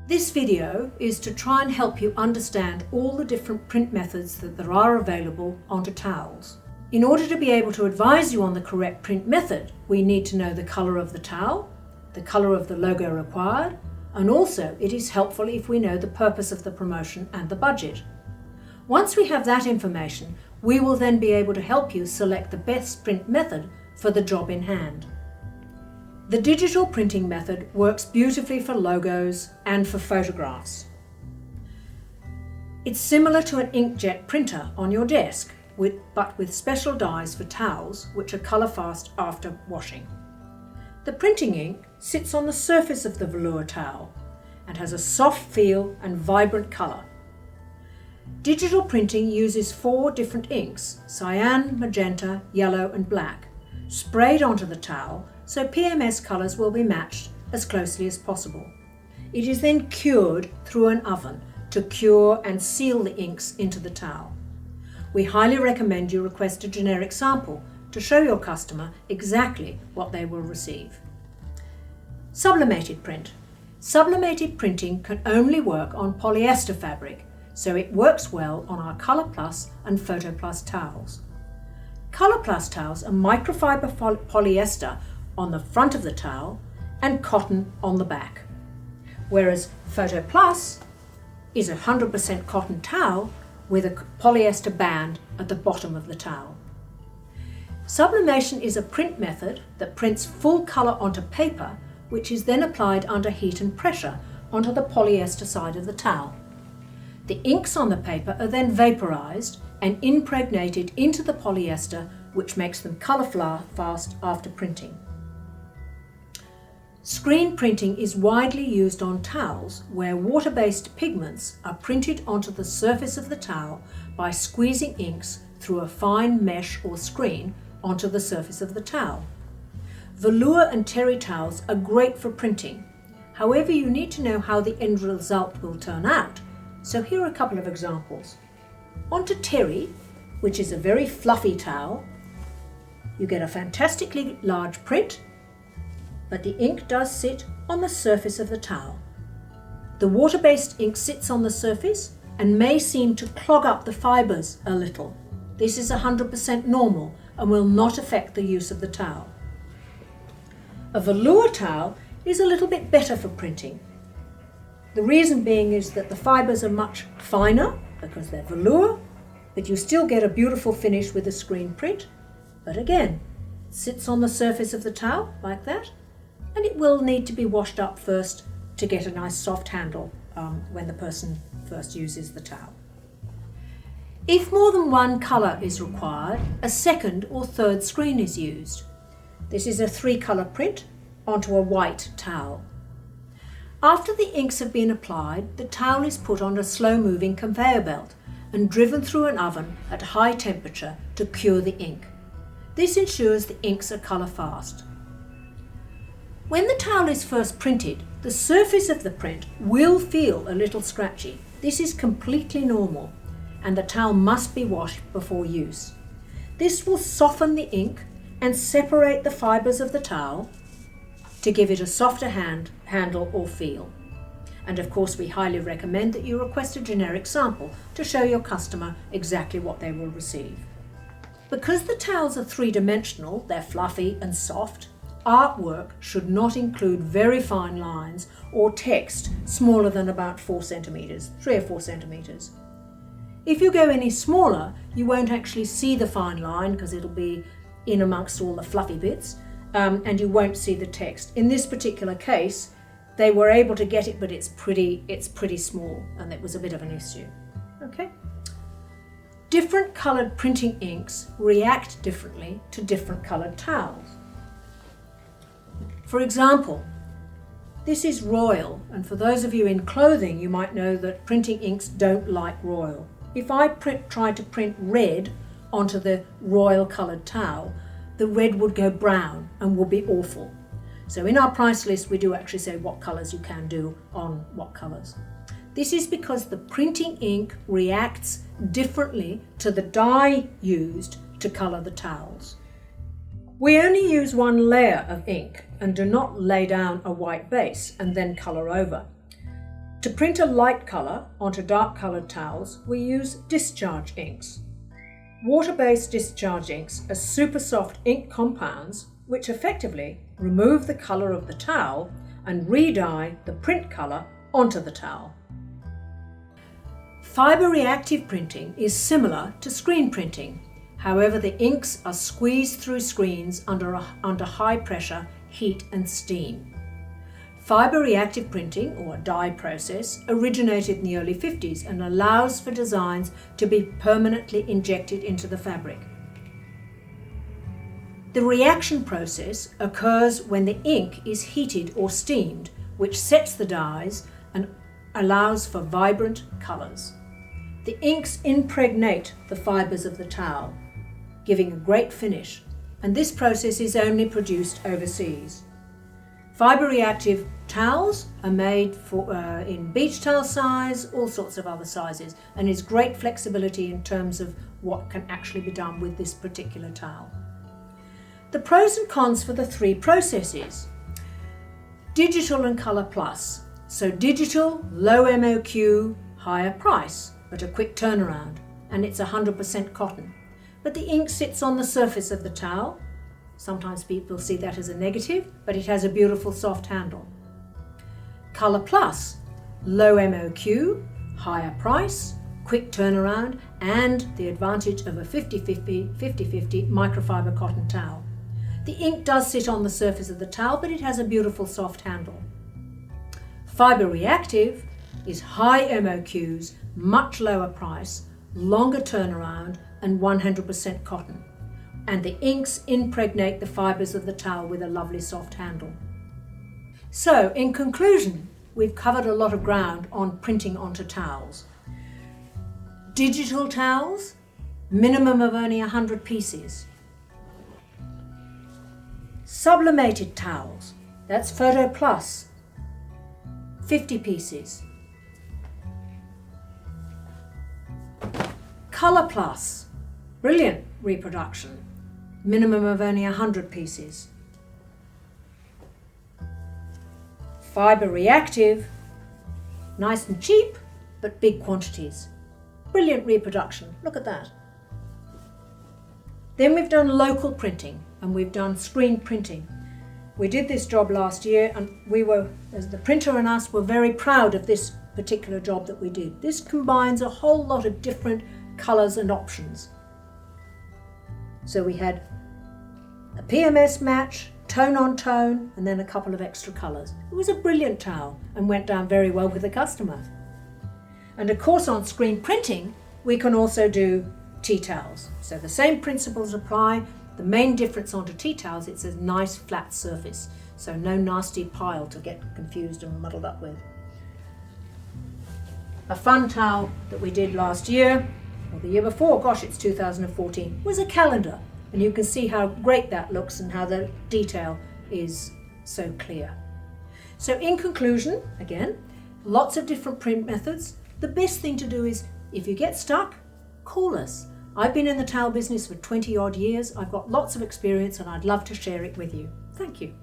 This video is to try and help you understand all the different print methods that there are available onto towels. In order to be able to advise you on the correct print method, we need to know the colour of the towel, the colour of the logo required, and also it is helpful if we know the purpose of the promotion and the budget. Once we have that information, we will then be able to help you select the best print method for the job in hand. The digital printing method works beautifully for logos and for photographs. It's similar to an inkjet printer on your desk, but with special dies for towels which are colour fast after washing. The printing ink sits on the surface of the velour towel and has a soft feel and vibrant colour. Digital printing uses 4 different inks, cyan, magenta, yellow and black, sprayed onto the towel so PMS colours will be matched as closely as possible. It is then cured through an oven to cure and seal the inks into the towel. We highly recommend you request a generic sample to show your customer exactly what they will receive. Sublimated print. Sublimated printing can only work on polyester fabric, so it works well on our Colour Plus and Photo Plus towels. Colour Plus towels are microfiber polyester on the front of the towel and cotton on the back, whereas Photo Plus is a 100% cotton towel with a polyester band at the bottom of the towel. Sublimation is a print method that prints full colour onto paper, which is then applied under heat and pressure onto the polyester side of the towel. The inks on the paper are then vaporised and impregnated into the polyester, which makes them colour fast after printing. Screen printing is widely used on towels where water-based pigments are printed onto the surface of the towel by squeezing inks through a fine mesh or screen onto the surface of the towel. Velour and terry towels are great for printing. However, you need to know how the end result will turn out. So here are a couple of examples. Onto terry, which is a very fluffy towel, you get a fantastically large print, but the ink does sit on the surface of the towel. The water-based ink sits on the surface and may seem to clog up the fibres a little. This is 100% normal and will not affect the use of the towel. A velour towel is a little bit better for printing. The reason being is that the fibres are much finer because they're velour, but you still get a beautiful finish with a screen print. But again, it sits on the surface of the towel like that, and it will need to be washed up first to get a nice soft handle when the person first uses the towel. If more than one colour is required, a second or third screen is used. This is a 3-colour print onto a white towel. After the inks have been applied, the towel is put on a slow-moving conveyor belt and driven through an oven at high temperature to cure the ink. This ensures the inks are colour fast. When the towel is first printed, the surface of the print will feel a little scratchy. This is completely normal, and the towel must be washed before use. This will soften the ink and separate the fibres of the towel to give it a softer handle or feel. And of course, we highly recommend that you request a generic sample to show your customer exactly what they will receive. Because the towels are 3-dimensional, they're fluffy and soft, artwork should not include very fine lines or text smaller than about 4 centimetres, 3 or 4 centimetres. If you go any smaller, you won't actually see the fine line because it'll be in amongst all the fluffy bits, and you won't see the text. In this particular case, they were able to get it, but it's pretty small, and it was a bit of an issue. Okay. Different coloured printing inks react differently to different coloured towels. For example, this is royal, and for those of you in clothing, you might know that printing inks don't like royal. If I try to print red onto the royal coloured towel, the red would go brown and would be awful. So in our price list, we do actually say what colours you can do on what colours. This is because the printing ink reacts differently to the dye used to colour the towels. We only use one layer of ink and do not lay down a white base and then colour over. To print a light colour onto dark coloured towels, we use discharge inks. Water-based discharge inks are super soft ink compounds which effectively remove the colour of the towel and re-dye the print colour onto the towel. Fibre reactive printing is similar to screen printing. However, the inks are squeezed through screens under high pressure, heat and steam. Fibre reactive printing, or dye process, originated in the early 50s and allows for designs to be permanently injected into the fabric. The reaction process occurs when the ink is heated or steamed, which sets the dyes and allows for vibrant colours. The inks impregnate the fibres of the towel, giving a great finish, and this process is only produced overseas. Fibre reactive towels are made in beach towel size, all sorts of other sizes, and is great flexibility in terms of what can actually be done with this particular towel. The pros and cons for the three processes. Digital and Colour Plus. So digital, low MOQ, higher price, but a quick turnaround, and it's 100% cotton. But the ink sits on the surface of the towel. Sometimes people see that as a negative, but it has a beautiful soft handle. Colour Plus, low MOQ, higher price, quick turnaround, and the advantage of a 50-50 microfiber cotton towel. The ink does sit on the surface of the towel, but it has a beautiful soft handle. Fibre reactive is high MOQs, much lower price, longer turnaround, and 100% cotton. And the inks impregnate the fibres of the towel with a lovely soft handle. So, in conclusion, we've covered a lot of ground on printing onto towels. Digital towels, minimum of only 100 pieces. Sublimated towels, that's Photo Plus, 50 pieces. Colour Plus, brilliant reproduction, minimum of only 100 pieces. Fibre reactive, nice and cheap, but big quantities. Brilliant reproduction, look at that. Then we've done local printing and we've done screen printing. We did this job last year and we were, as the printer and us, were very proud of this particular job that we did. This combines a whole lot of different colours and options. So we had a PMS match, tone on tone, and then a couple of extra colours. It was a brilliant towel and went down very well with the customer. And of course on screen printing, we can also do tea towels. So the same principles apply. The main difference onto tea towels, it's a nice flat surface. So no nasty pile to get confused and muddled up with. A fun towel that we did last year, or the year before, gosh, it's 2014, was a calendar. And you can see how great that looks and how the detail is so clear. So in conclusion, again, lots of different print methods. The best thing to do is, if you get stuck, call us. I've been in the towel business for 20 odd years. I've got lots of experience and I'd love to share it with you. Thank you.